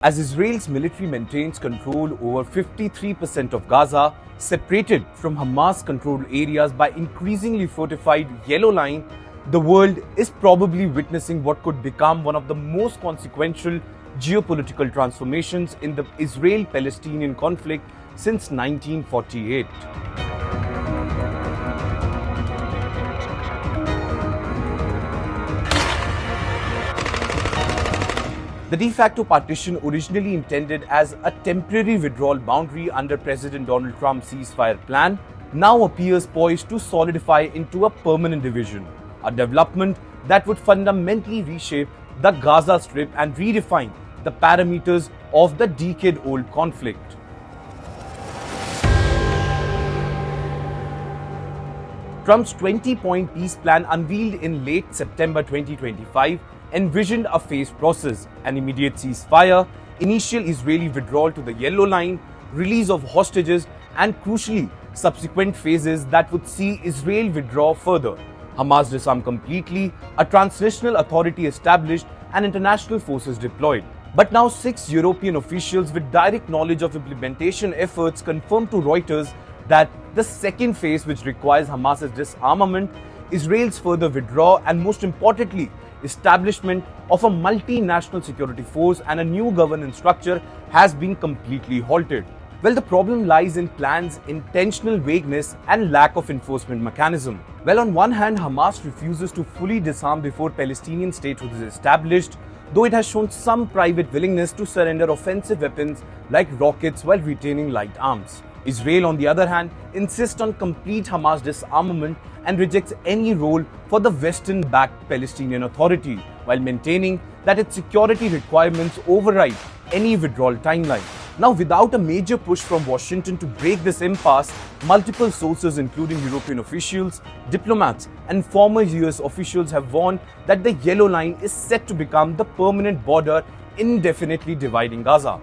As Israel's military maintains control over 53% of Gaza, separated from Hamas-controlled areas by increasingly fortified yellow line, the world is probably witnessing what could become one of the most consequential geopolitical transformations in the Israel-Palestinian conflict since 1948. The de facto partition, originally intended as a temporary withdrawal boundary under President Donald Trump's ceasefire plan, now appears poised to solidify into a permanent division, a development that would fundamentally reshape the Gaza Strip and redefine the parameters of the decade-old conflict. Trump's 20-point peace plan, unveiled in late September 2025, envisioned a phased process: an immediate ceasefire, initial Israeli withdrawal to the yellow line, release of hostages, and crucially, subsequent phases that would see Israel withdraw further, Hamas disarm completely, a transnational authority established, and international forces deployed. But now 6 European officials with direct knowledge of implementation efforts confirmed to Reuters that the second phase, which requires Hamas's disarmament, Israel's further withdrawal, and most importantly, establishment of a multinational security force and a new governance structure, has been completely halted. Well, the problem lies in plans' intentional vagueness and lack of enforcement mechanism. Well, on one hand, Hamas refuses to fully disarm before Palestinian statehood is established, though it has shown some private willingness to surrender offensive weapons like rockets while retaining light arms. Israel, on the other hand, insists on complete Hamas disarmament and rejects any role for the Western-backed Palestinian Authority, while maintaining that its security requirements override any withdrawal timeline. Now, without a major push from Washington to break this impasse, multiple sources, including European officials, diplomats, and former US officials, have warned that the yellow line is set to become the permanent border indefinitely dividing Gaza.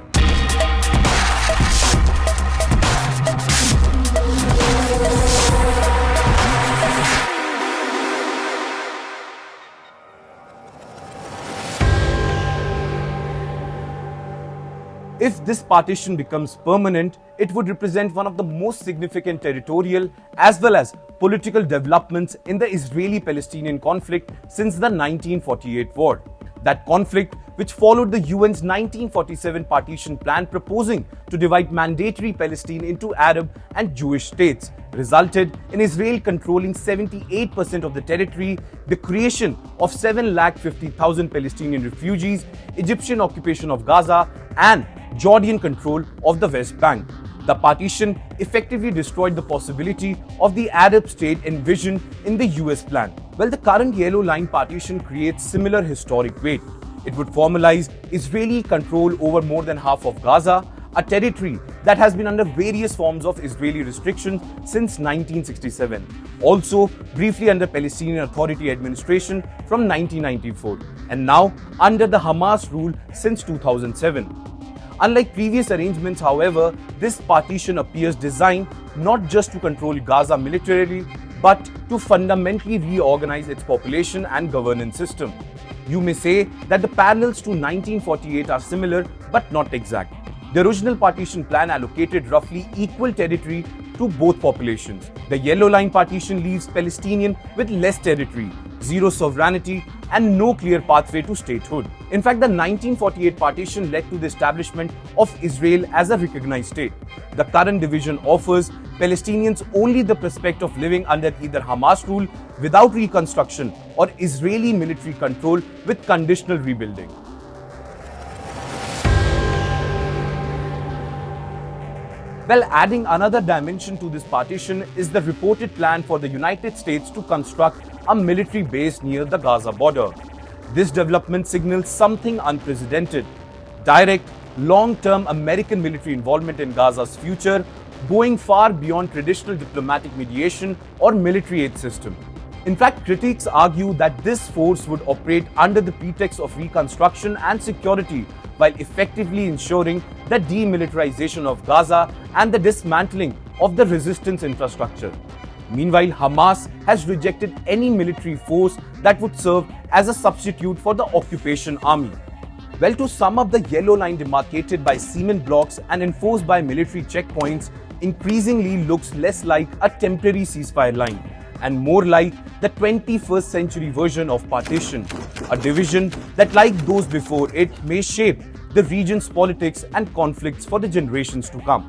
If this partition becomes permanent, it would represent one of the most significant territorial as well as political developments in the Israeli-Palestinian conflict since the 1948 war. That conflict, which followed the UN's 1947 partition plan proposing to divide mandatory Palestine into Arab and Jewish states, resulted in Israel controlling 78% of the territory, the creation of 750,000 Palestinian refugees, Egyptian occupation of Gaza, and Jordan control of the West Bank. The partition effectively destroyed the possibility of the Arab state envisioned in the US plan. Well, the current yellow line partition creates similar historic weight. It would formalize Israeli control over more than half of Gaza, a territory that has been under various forms of Israeli restrictions since 1967, also briefly under Palestinian Authority administration from 1994, and now under the Hamas rule since 2007. Unlike previous arrangements, however, this partition appears designed not just to control Gaza militarily, but to fundamentally reorganize its population and governance system. You may say that the parallels to 1948 are similar, but not exact. The original partition plan allocated roughly equal territory to both populations. The yellow line partition leaves Palestinians with less territory, zero sovereignty, and no clear pathway to statehood. In fact, the 1948 partition led to the establishment of Israel as a recognized state. The current division offers Palestinians only the prospect of living under either Hamas rule without reconstruction or Israeli military control with conditional rebuilding. Well, adding another dimension to this partition is the reported plan for the United States to construct a military base near the Gaza border. This development signals something unprecedented: direct, long-term American military involvement in Gaza's future, going far beyond traditional diplomatic mediation or military aid system. In fact, critics argue that this force would operate under the pretext of reconstruction and security, while effectively ensuring the demilitarization of Gaza and the dismantling of the resistance infrastructure. Meanwhile, Hamas has rejected any military force that would serve as a substitute for the occupation army. Well, to sum up, the yellow line demarcated by cement blocks and enforced by military checkpoints increasingly looks less like a temporary ceasefire line and more like the 21st century version of partition, a division that, like those before it, may shape the region's politics and conflicts for the generations to come.